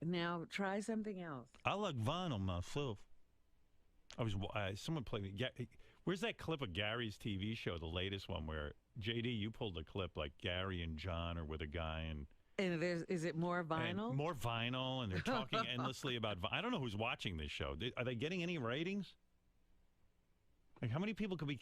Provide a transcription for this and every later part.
Now try something else. I like vinyl myself. Someone played me. Where's that clip of Gary's TV show, the latest one, where JD, you pulled a clip like Gary and John are with a guy and Is it more vinyl? more vinyl, and they're talking endlessly about. I don't know who's watching this show. Are they getting any ratings? Like, how many people could be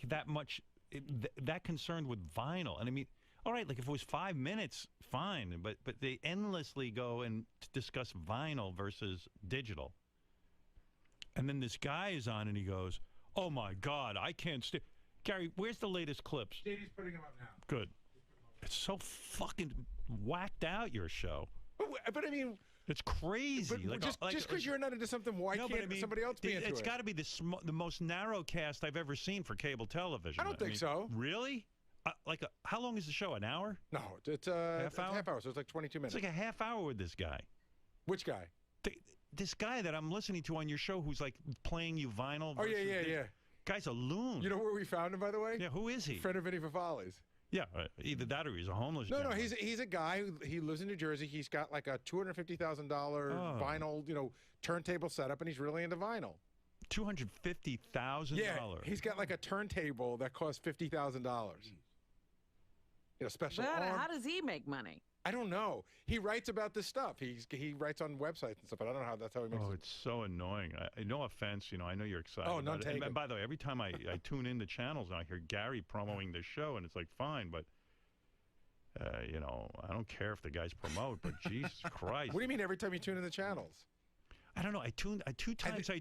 that concerned with vinyl? And I mean, all right, like if it was 5 minutes, fine, but they endlessly go and discuss vinyl versus digital. And then this guy is on, and he goes, "Oh my God, I can't stay." Gary, where's the latest clips? JD's putting them up now. Good. It's so fucking whacked out, your show. But I mean, it's crazy. But just because you're not into something, why can't somebody else be into it? It's got to be the most narrow cast I've ever seen for cable television. I don't think so. Really? How long is the show? An hour? No, it's half hour. So it's like 22 minutes. It's like a half hour with this guy. Which guy? This guy that I'm listening to on your show, who's like playing you vinyl. Oh yeah. Guy's a loon. You know where we found him, by the way? Yeah. Who is he? Friend of Vinny Fafali's. Yeah, either that or he's a homeless guy. No, he's a guy he lives in New Jersey. He's got like a $250,000 vinyl, turntable setup, and he's really into vinyl. $250,000. Yeah, he's got like a turntable that costs $50,000. Special. How does he make money? I don't know. He writes about this stuff. He writes on websites and stuff, but I don't know how that's how he makes it. Oh, it's so annoying. No offense, I know you're excited. Oh, none taken. And by the way, every time I tune in the channels and I hear Gary promoting this show, and it's like, fine, but I don't care if the guys promote, but Jesus Christ. What do you mean every time you tune in the channels? I don't know. I tuned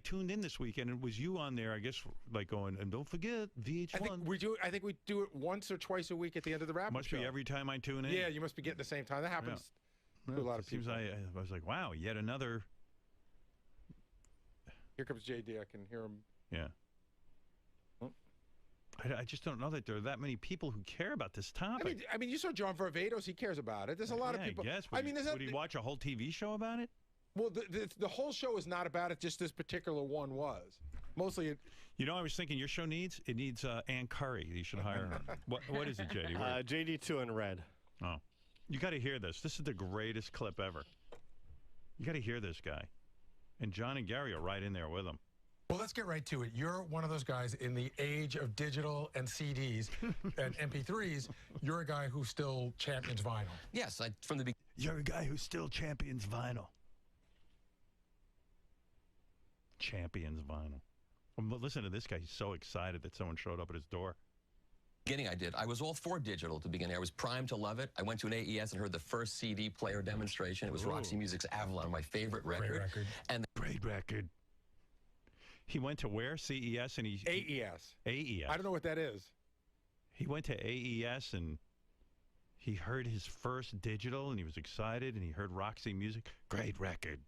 tuned in this week, and it was you on there, I guess, like going, and don't forget VH1. I think we do it once or twice a week at the end of the wrap-up Must show. be every time I tune in. Yeah, you must be getting the same time. That happens to a lot of people. I was like, wow, yet another. Here comes JD. I can hear him. Yeah. Oh. I just don't know that there are that many people who care about this topic. I mean, you saw John Varvatos. He cares about it. There's a lot of people. Yes. Would he watch a whole TV show about it? Well, the whole show is not about it. Just this particular one was. Mostly it. I was thinking your show needs Ann Curry. You should hire her. What is it, JD? JD2 in red. Oh. You got to hear this. This is the greatest clip ever. You got to hear this guy. And John and Gary are right in there with him. Well, let's get right to it. You're one of those guys in the age of digital and CDs and MP3s. You're a guy who still champions vinyl. Yes, from the beginning. You're a guy who still champions vinyl. Champions vinyl. Well, listen to this guy. He's so excited that someone showed up at his door. I did. I was all for digital at the beginning. I was primed to love it. I went to an AES and heard the first CD player demonstration. It was Roxy Music's Avalon, my favorite record. Great record. Great record. He went to where? CES and he AES. AES. I don't know what that is. He went to AES and he heard his first digital and he was excited and he heard Roxy Music. Great record.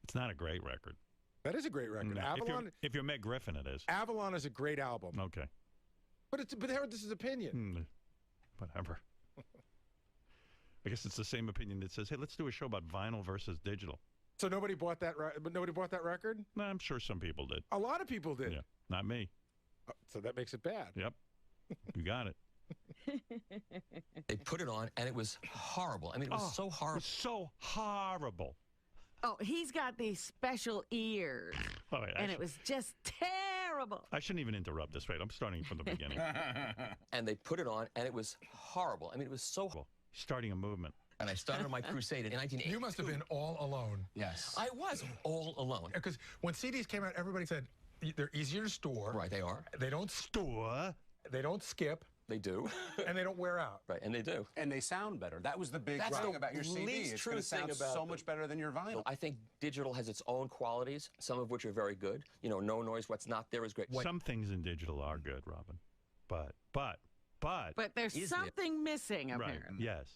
It's not a great record. That is a great record. No, Avalon. If you're Meg Griffin, it is. Avalon is a great album. Okay. But Howard, this is opinion. Whatever. I guess it's the same opinion that says, hey, let's do a show about vinyl versus digital. So nobody bought that. But nobody bought that record. No, I'm sure some people did. A lot of people did. Yeah, not me. So that makes it bad. Yep. You got it. They put it on, and it was horrible. I mean, it was so horrible. It was so horrible. Oh, he's got these special ears. And it was just terrible. I shouldn't even interrupt this. Wait, I'm starting from the beginning. And they put it on, and it was horrible. I mean, it was so horrible. Starting a movement. And I started on my crusade in 1982. You must have been all alone. Yes. I was all alone. Because when CDs came out, everybody said they're easier to store. Right, they are. They don't store. They don't skip. They do. And they don't wear out. Right, and they do. And they sound better. That was the big thing about your CD. It's going to sound so much better than your vinyl. I think digital has its own qualities, some of which are very good. No noise, what's not there is great. Some things in digital are good, Robin. But there's something missing, apparently. Right, yes.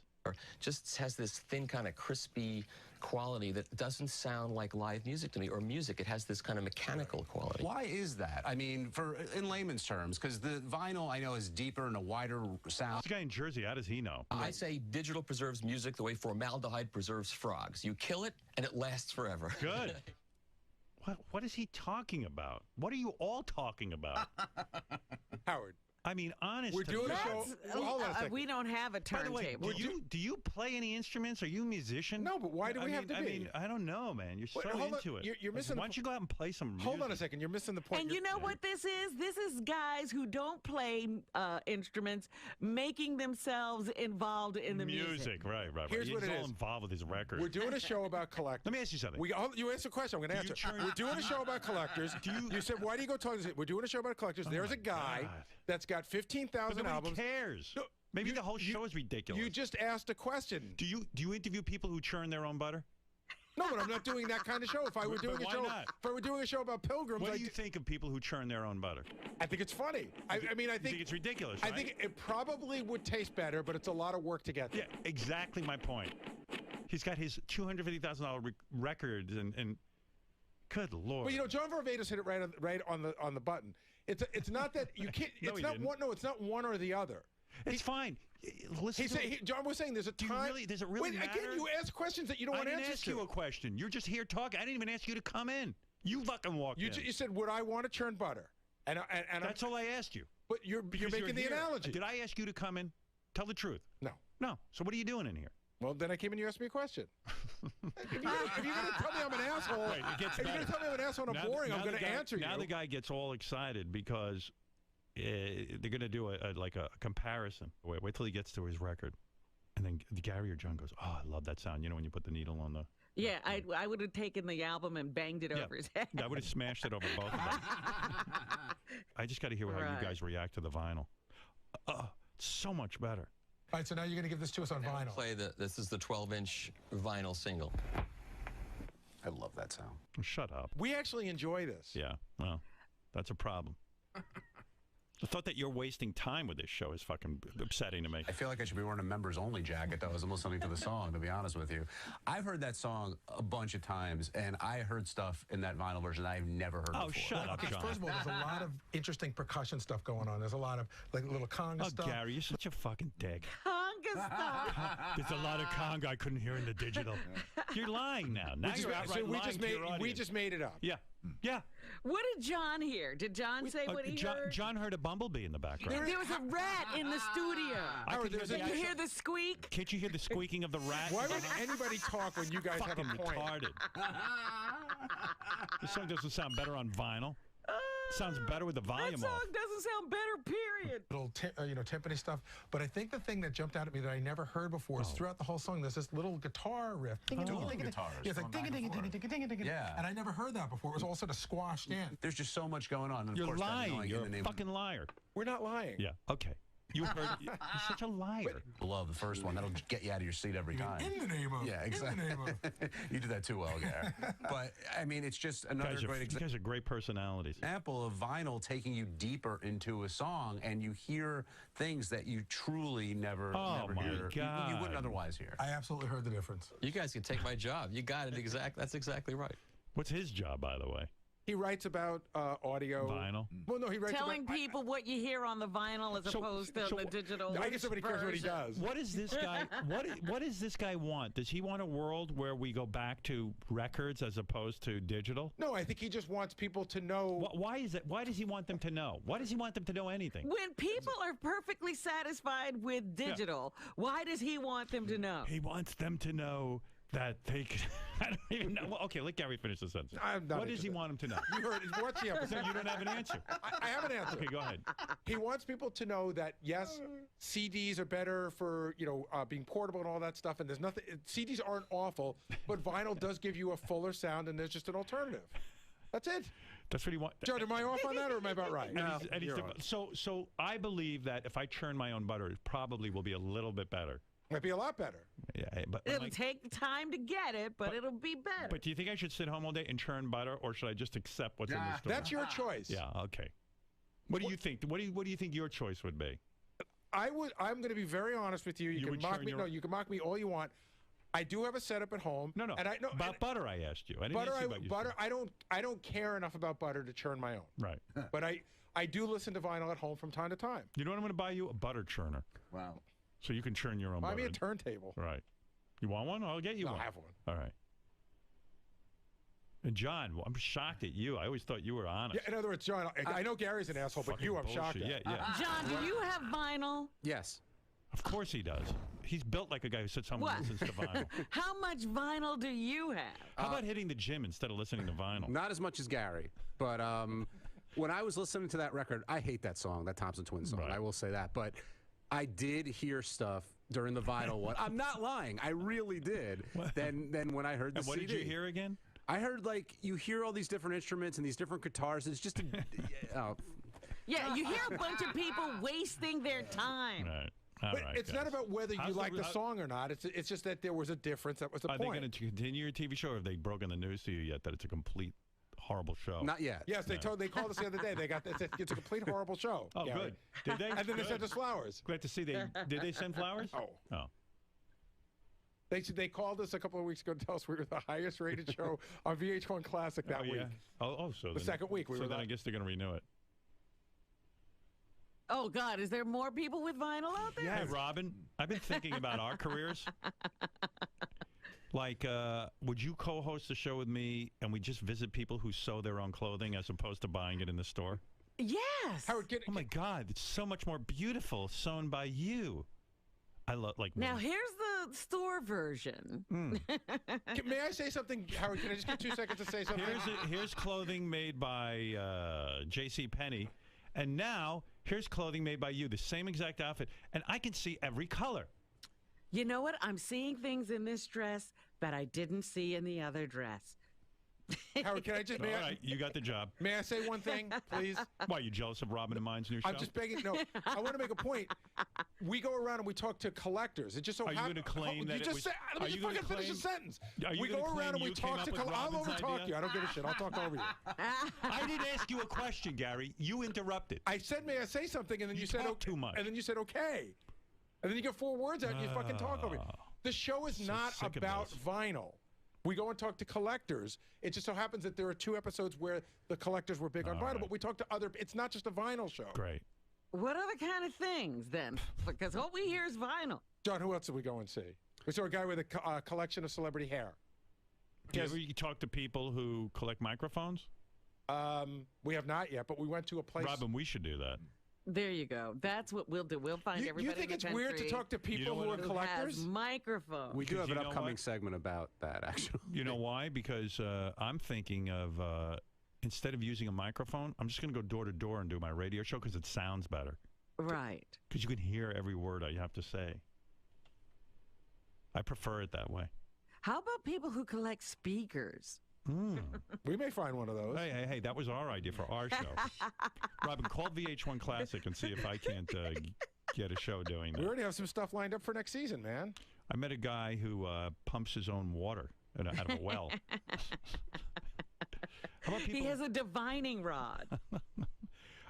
Just has this thin kind of crispy quality that doesn't sound like live music to me, or music. It has this kind of mechanical quality. Why is that? I mean, in layman's terms, because the vinyl I know is deeper and a wider sound. This guy in Jersey, how does he know? I say digital preserves music the way formaldehyde preserves frogs. You kill it, and it lasts forever. Good. What is he talking about? What are you all talking about? Howard. I mean, honest. We're doing a show. Hold on a second. We don't have a By the turntable. way, do you play any instruments? Are you a musician? No, but why do we have to be? I mean, I don't know, man. You're so into it. You're missing. Why don't you go out and play some music? Hold on a second. You're missing the point. And you know what this is? This is guys who don't play instruments making themselves involved in the music. Right. Here's what it He's all is. involved with his record. We're doing a show about collectors. Let me ask you something. You asked a question. I'm going to answer. We're doing a show about collectors. You said, why do you go talk to this? We're doing a show about collectors. There's a guy that's got 15,000 albums. Nobody cares. No, Maybe the whole show is ridiculous. You just asked a question. Do you interview people who churn their own butter? No, but I'm not doing that kind of show. If I were doing a show about pilgrims, what do you think of people who churn their own butter? I think it's funny. I think it's ridiculous. I think it probably would taste better, but it's a lot of work to get there. Yeah, exactly my point. He's got his $250,000 records and good Lord. Well, you know, John Varvatos hit it right on the button. It's not that you can't. It's not one. No, it's not one or the other. It's fine. Listen, John was saying there's a time. Does it really matter? Again, you ask questions that you don't want answers to. I didn't ask you a question. You're just here talking. I didn't even ask you to come in. You fucking walked in. You said, would I want to churn butter? And that's all I asked you. But you're making the analogy. Did I ask you to come in? Tell the truth. No. No. So what are you doing in here? Well, then I came and you asked me a question. if you're going to tell me I'm an asshole, if you're going to tell me I'm an asshole and I'm boring, I'm going to answer you. Now the guy gets all excited because they're going to do a comparison. Wait till he gets to his record. And then Gary or John goes, oh, I love that sound. You know when you put the needle on the... Yeah, I would have taken the album and banged it over his head. I would have smashed it over both of them. I just got to hear how you guys react to the vinyl. So much better. All right, so now you're going to give this to us on vinyl. This is the 12-inch vinyl single. I love that sound. Shut up. We actually enjoy this. Yeah, well, that's a problem. The thought that you're wasting time with this show is fucking upsetting to me. I feel like I should be wearing a members-only jacket, though, as I'm listening to the song, to be honest with you. I've heard that song a bunch of times, and I heard stuff in that vinyl version I've never heard before. Oh, shut up, John. First of all, there's a lot of interesting percussion stuff going on. There's a lot of, like, little conga stuff. Oh, Gary, you're such a fucking dick. Conga stuff. There's a lot of conga I couldn't hear in the digital. You're lying now. Now you're outright lying to your audience. We just made it up. Yeah. Yeah. What did John hear? Did John say what he heard? John heard a bumblebee in the background. There was a rat in the studio. Did you hear the squeak? Can't you hear the squeaking of the rat? Why would anybody talk when you guys have a point? Retarded. This song doesn't sound better on vinyl. Sounds better with the volume off. That song doesn't sound better, period. Little timpani stuff. But I think the thing that jumped out at me that I never heard before is throughout the whole song, there's this little guitar riff. Guitars. Yeah, it's like ding-a-ding-a-ding-a-ding-a-ding-a-ding. Yeah. And I never heard that before. It was all sort of squashed in. There's just so much going on. And You're of course, lying. You're in the a name fucking liar. We're not lying. Yeah, okay. You heard. You're such a liar. Love the first one. That'll get you out of your seat every time. In the name of. Yeah, exactly. In the name of. You do that too well, Gary. But, I mean, it's just another great example. You guys are great personalities. Example of vinyl taking you deeper into a song, and you hear things that you truly never hear. God. You wouldn't otherwise hear. I absolutely heard the difference. You guys can take my job. You got it exact. That's exactly right. What's his job, by the way? He writes about audio. Vinyl? Well, no, he writes Telling about... people what you hear on the vinyl as opposed to the digital. I guess nobody cares what he does. What is this guy? What does this guy want? Does he want a world where we go back to records as opposed to digital? No, I think he just wants people to know. Why is it? Why does he want them to know? Why does he want them to know anything? When people are perfectly satisfied with digital, why does he want them to know? He wants them to know that they can... I don't even know. Well, okay, let Gary finish the sentence. What does he want them to know? You heard it. Watch the episode. You don't have an answer. I have an answer. Okay, go ahead. He wants people to know that, yes, CDs are better for, being portable and all that stuff, and there's nothing... CDs aren't awful, but vinyl does give you a fuller sound, and there's just an alternative. That's it. That's what he wants. John, am I off on that, or am I about right? No, so I believe that if I churn my own butter, it probably will be a little bit better. Might be a lot better. Yeah, but it'll take time to get it, but it'll be better. But do you think I should sit home all day and churn butter, or should I just accept what's in the store? That's your choice. Yeah. Okay. What do you think? What do you think your choice would be? I'm going to be very honest with you. You can mock me. No, you can mock me all you want. I do have a setup at home. No. And about butter, I asked you. I didn't butter. ask you about butter. I don't care enough about butter to churn my own. Right. But I do listen to vinyl at home from time to time. You know what I'm going to buy you? A butter churner. Wow. So you can churn your own butter. Buy me a turntable. Right. You want one? I'll get you one. I have one. All right. And John, well, I'm shocked at you. I always thought you were honest. Yeah, in other words, John, I know Gary's an asshole, but Fucking you, I'm shocked bullshit. at. Yeah. John, do you have vinyl? Yes. Of course he does. He's built like a guy who sits home What? and listens to vinyl. How much vinyl do you have? How about hitting the gym instead of listening to vinyl? Not as much as Gary, but when I was listening to that record, I hate that song, that Thompson Twins song. Right. I will say that, but I did hear stuff during the vinyl one. I'm not lying. I really did. Then when I heard the And what CD. did you hear again? I heard, like, you hear all these different instruments and these different guitars. It's just Yeah, you hear a bunch of people wasting their time. Right. All But right, it's guys. not about whether you How's like the how- song or not. It's just that there was a difference. That was the Are they point. going to continue your TV show, or have they broken the news to you yet that it's a complete horrible show? not yet. Yes, they called us the other day. They got it's a complete horrible show. Oh, Gary. good. Did they? And then they Good. sent us flowers. Glad to see they did. They send flowers? Oh. Oh. They called us a couple of weeks ago to tell us we were the highest rated show on VH1 Classic that Oh, week. yeah. Oh, so The second week we so were then that- I guess they're going to renew it. Oh, God, is there more people with vinyl out there? Hey, Robin, I've been thinking about our careers. Like, would you co-host a show with me and we just visit people who sew their own clothing as opposed to buying it in the store? Yes. Howard, Oh, my God, it's so much more beautiful sewn by you. I love, like... Now, here's the store version. may I say something, Howard? Can I just get 2 seconds to say something? Here's clothing made by J.C. Penney, and now here's clothing made by you, the same exact outfit, and I can see every color. You know what? I'm seeing things in this dress that I didn't see in the other dress. Howard, can I just All right, you got the job. may I say one thing, please? Why, you jealous of Robin and mine's new show? I'm just begging. No, I want to make a point. We go around and we talk to collectors. It just so Are you happens. gonna claim that you it just was- say, are let me you just gonna fucking finish the claim- sentence. Are you We gonna go claim around and we you came talk up to. with I'll Robin's overtalk idea? you. I don't give a shit. I'll talk over you. I didn't ask you a question, Gary. You interrupted. I said, may I say something? And then You you said, talk okay. too much. And then you said, okay. And then you get 4 words out and you fucking talk over me. The show is So not sick of about this. vinyl. We go and talk to collectors. It just so happens that there are 2 episodes where the collectors were big on All vinyl, right. but we talk to other. It's not just a vinyl show. Great. What other kind of things, then? Because what we hear is vinyl. John, who else did we go and see? We saw a guy with a collection of celebrity hair. Do you Yes. ever talk to people who collect microphones? We have not yet, but we went to a place. Robin, we should do that. There you go. That's what we'll do. We'll find you everybody think in the it's weird to country talk to people know who what? are who collectors? has microphones. We do Because have an you know upcoming what? segment about that, actually. You know why? Because I'm thinking of, instead of using a microphone, I'm just going to go door to door and do my radio show because it sounds better. Right. Because you can hear every word I have to say. I prefer it that way. How about people who collect speakers? We may find one of those. Hey, that was our idea for our show. Robin, call VH1 Classic and see if I can't get a show doing We that. already have some stuff lined up for next season, man. I met a guy who pumps his own water out of a well. How about people? He has a divining rod.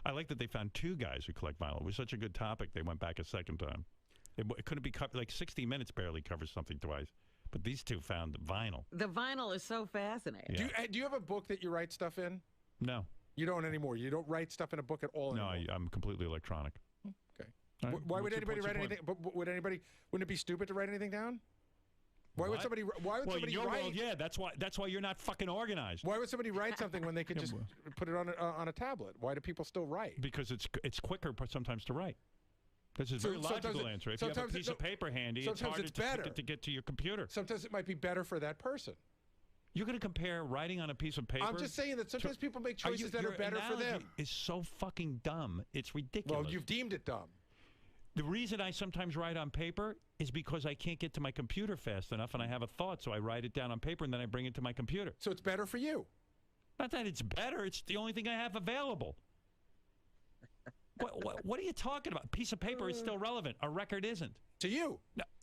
I like that they found 2 guys who collect vinyl. It was such a good topic, they went back a second time. It couldn't be covered. Like 60 Minutes barely covers something twice. But these 2 found vinyl. The vinyl is so fascinating. Yeah. Do you have a book that you wite stuff in? No. You don't anymore. You don't write stuff in a book at all No, anymore. I'm completely electronic. Okay. All right, Why would what's your- anybody what's your write point? anything? But would anybody? Wouldn't it be stupid to write anything down? Why would What? somebody? Why would Well, in somebody your write? world, yeah, that's why you're not fucking organized. Why would somebody write something when they could just put it on a tablet? Why do people still write? Because it's quicker sometimes to write. This is a So very sometimes logical it- answer. If you have a sometimes it- piece of no, paper handy, it's sometimes harder it's to better. to get to your computer. Sometimes it might be better for that person. You're going to compare writing on a piece of paper? I'm just saying that sometimes people make choices that are your better for them. analogy is so fucking dumb. It's ridiculous. Well, you've deemed it dumb. The reason I sometimes write on paper is because I can't get to my computer fast enough, and I have a thought, so I write it down on paper, and then I bring it to my computer. So it's better for you. Not that it's better. It's the only thing I have available. What are you talking about? A piece of paper is still relevant. A record isn't. To you.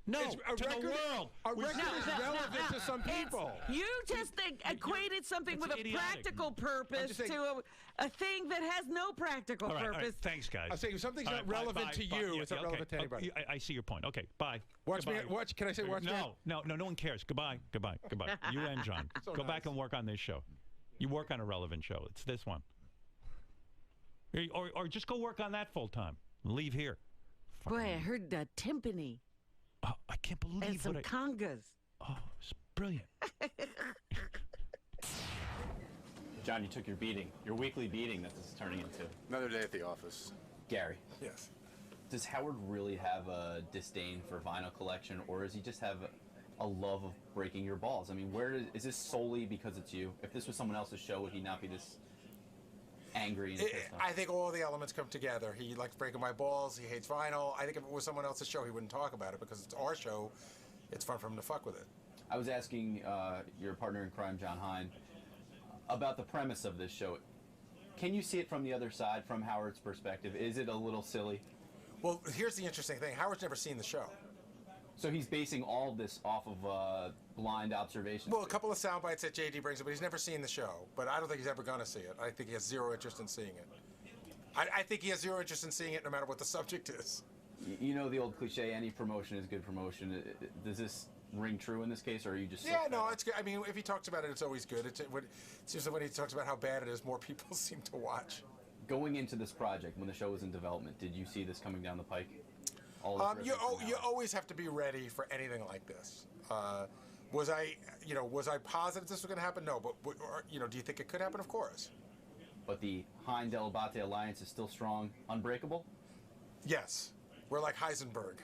No, It's a to record, the world. A We- record is relevant to some people. You just equated something it's with a idiotic. practical purpose saying- to a thing that has no practical All right, purpose. Thanks, guys. I'm saying if something's All not right, bye, relevant bye, to bye. you, Yeah, it's not okay. relevant to anybody. I see your point. Okay, bye. Watch me. Goodbye. Watch. Can I say watch me? No, no one cares. Goodbye. You and John. So Go back nice. and work on this show. You work on a relevant show. It's this one. Or just go work on that full time. Leave here. Boy, I heard timpani Oh, I can't believe and some what congas. Oh, it's brilliant. John, you took your beating, your weekly beating that this is turning into. Another day at the office. Gary, Yes. does Howard really have a disdain for vinyl collection, or does he just have a love of breaking your balls? I mean, is this solely because it's you? If this was someone else's show, would he not be this angry and pissed off? I think all the elements come together. He likes breaking my balls. He hates vinyl. I think if it was someone else's show, he wouldn't talk about it because it's our show. It's fun for him to fuck with it. I was asking your partner in crime, John Hine, about the premise of this show. Can you see it from the other side, from Howard's perspective? Is it a little silly? Well, here's the interesting thing. Howard's never seen the show. So he's basing all of this off of blind observation? Well, a couple of sound bites that JD brings up, but he's never seen the show. But I don't think he's ever going to see it. I think he has zero interest in seeing it. I think he has zero interest in seeing it no matter what the subject is. You know the old cliche, any promotion is good promotion. Does this ring true in this case, or are you just... Yeah, no, it's good. I mean, if he talks about it, it's always good. It seems that when he talks about how bad it is, more people seem to watch. Going into this project, when the show was in development, did you see this coming down the pike? You always have to be ready for anything like this. Was I positive this was going to happen? No, but do you think it could happen? Of course. But the Hine-Delabate alliance is still strong, unbreakable? Yes, we're like Heisenberg.